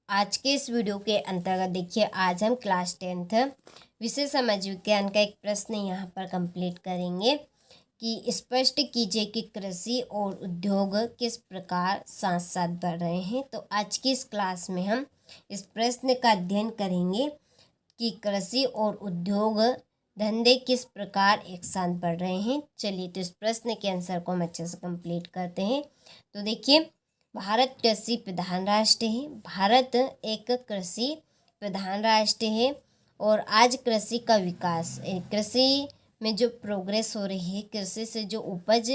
आज के इस वीडियो के अंतर्गत देखिए, आज हम क्लास 10th विषय समाज विज्ञान का एक प्रश्न यहाँ पर कंप्लीट करेंगे कि स्पष्ट कीजिए कि कृषि और उद्योग किस प्रकार साथ साथ बढ़ रहे हैं। तो आज की इस क्लास में हम इस प्रश्न का अध्ययन करेंगे कि कृषि और उद्योग धंधे किस प्रकार एक साथ बढ़ रहे हैं। चलिए, तो इस प्रश्न के आंसर को हम अच्छे से कंप्लीट करते हैं। तो देखिए, भारत कृषि प्रधान राष्ट्र है। भारत एक कृषि प्रधान राष्ट्र है और आज कृषि का विकास, कृषि में जो प्रोग्रेस हो रही है, कृषि से जो उपज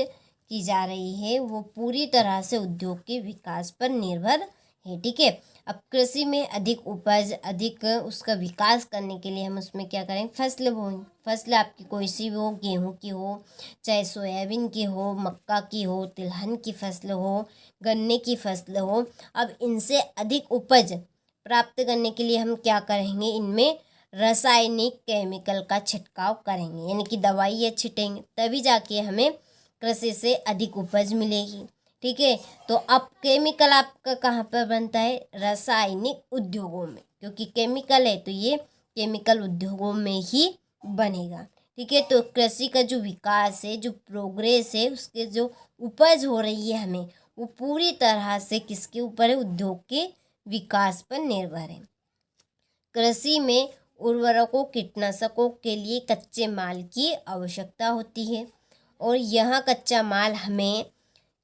की जा रही है, वो पूरी तरह से उद्योग के विकास पर निर्भर है। ठीक है, अब कृषि में अधिक उपज, अधिक उसका विकास करने के लिए हम उसमें क्या करें, फसल बोएं। फसल आपकी कोई सी भी हो, गेहूं की हो, चाहे सोयाबीन की हो, मक्का की हो, तिलहन की फसल हो, गन्ने की फसल हो। अब इनसे अधिक उपज प्राप्त करने के लिए हम क्या करेंगे, इनमें रासायनिक केमिकल का छिड़काव करेंगे, यानी कि दवाइयाँ छिटेंगे, तभी जाके हमें कृषि से अधिक उपज मिलेगी। ठीक है, तो अब केमिकल आपका कहाँ पर बनता है, रासायनिक उद्योगों में, क्योंकि केमिकल है तो ये केमिकल उद्योगों में ही बनेगा। ठीक है, तो कृषि का जो विकास है, जो प्रोग्रेस है, उसके जो उपज हो रही है हमें, वो पूरी तरह से किसके ऊपर है, उद्योग के विकास पर निर्भर है। कृषि में उर्वरकों, कीटनाशकों के लिए कच्चे माल की आवश्यकता होती है और यह कच्चा माल हमें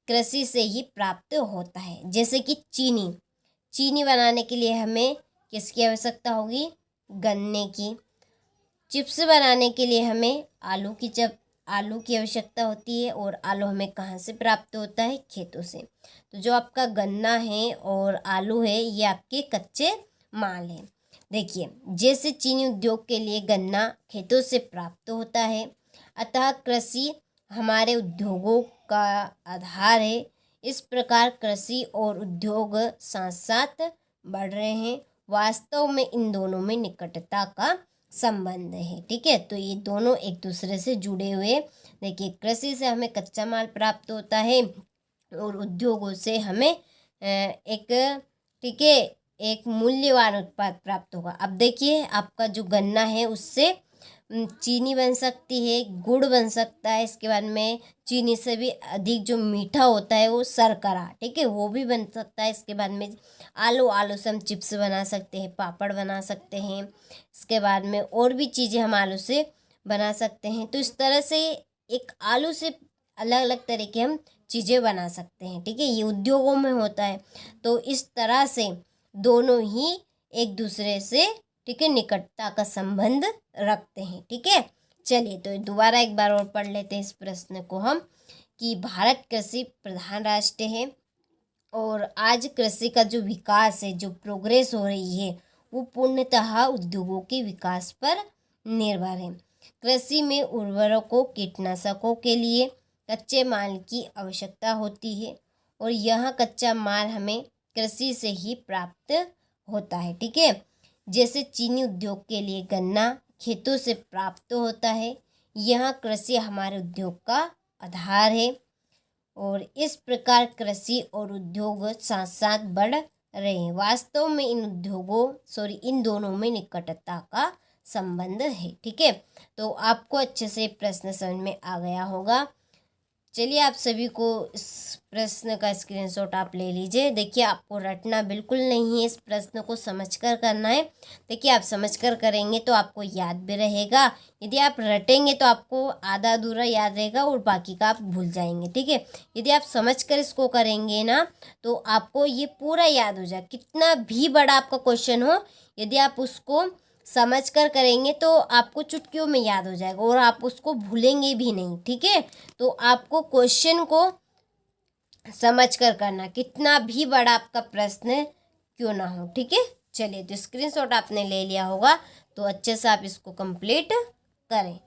कृषि से ही प्राप्त होता है। जैसे कि चीनी बनाने के लिए हमें किसकी आवश्यकता होगी, गन्ने की। चिप्स बनाने के लिए हमें आलू की आवश्यकता होती है और आलू हमें कहाँ से प्राप्त होता है, खेतों से। तो जो आपका गन्ना है और आलू है, ये आपके कच्चे माल हैं। देखिए, जैसे चीनी उद्योग के लिए गन्ना खेतों से प्राप्त होता है, अतः कृषि हमारे उद्योगों का आधार है। इस प्रकार कृषि और उद्योग साथ साथ बढ़ रहे हैं। वास्तव में इन दोनों में निकटता का संबंध है। ठीक है, तो ये दोनों एक दूसरे से जुड़े हुए। देखिए, कृषि से हमें कच्चा माल प्राप्त होता है और उद्योगों से हमें एक मूल्यवान उत्पाद प्राप्त होगा। अब देखिए, आपका जो गन्ना है उससे चीनी बन सकती है, गुड़ बन सकता है, इसके बाद में चीनी से भी अधिक जो मीठा होता है वो शर्करा, ठीक है, वो भी बन सकता है। इसके बाद में आलू से हम चिप्स बना सकते हैं, पापड़ बना सकते हैं। इसके बाद में और भी चीज़ें हम आलू से बना सकते हैं। तो इस तरह से एक आलू से अलग अलग तरह के हम चीज़ें बना सकते हैं। ठीक है, ये उद्योगों में होता है। तो इस तरह से दोनों ही एक दूसरे से, ठीक है, निकटता का संबंध रखते हैं। ठीक है, चलिए, तो दोबारा एक बार और पढ़ लेते हैं इस प्रश्न को हम, कि भारत कृषि प्रधान राष्ट्र है और आज कृषि का जो विकास है, जो प्रोग्रेस हो रही है, वो पूर्णतः उद्योगों के विकास पर निर्भर है। कृषि में उर्वरकों, कीटनाशकों के लिए कच्चे माल की आवश्यकता होती है और यह कच्चा माल हमें कृषि से ही प्राप्त होता है। ठीक है, जैसे चीनी उद्योग के लिए गन्ना खेतों से प्राप्त होता है। यह कृषि हमारे उद्योग का आधार है और इस प्रकार कृषि और उद्योग साथ साथ बढ़ रहे हैं। वास्तव में इन दोनों में निकटता का संबंध है। ठीक है, तो आपको अच्छे से प्रश्न समझ में आ गया होगा। चलिए, आप सभी को इस प्रश्न का स्क्रीनशॉट आप ले लीजिए। देखिए, आपको रटना बिल्कुल नहीं है, इस प्रश्न को समझकर करना है। देखिए, आप समझकर करेंगे तो आपको याद भी रहेगा। यदि आप रटेंगे तो आपको आधा अधूरा याद रहेगा और बाकी का आप भूल जाएंगे। ठीक है, यदि आप समझकर इसको करेंगे ना, तो आपको ये पूरा याद हो जाए। कितना भी बड़ा आपका क्वेश्चन हो, यदि आप उसको समझ कर करेंगे तो आपको चुटकियों में याद हो जाएगा और आप उसको भूलेंगे भी नहीं। ठीक है, तो आपको क्वेश्चन को समझ कर करना, कितना भी बड़ा आपका प्रश्न क्यों ना हो। ठीक है, चलिए, तो स्क्रीनशॉट आपने ले लिया होगा, तो अच्छे से आप इसको कंप्लीट करें।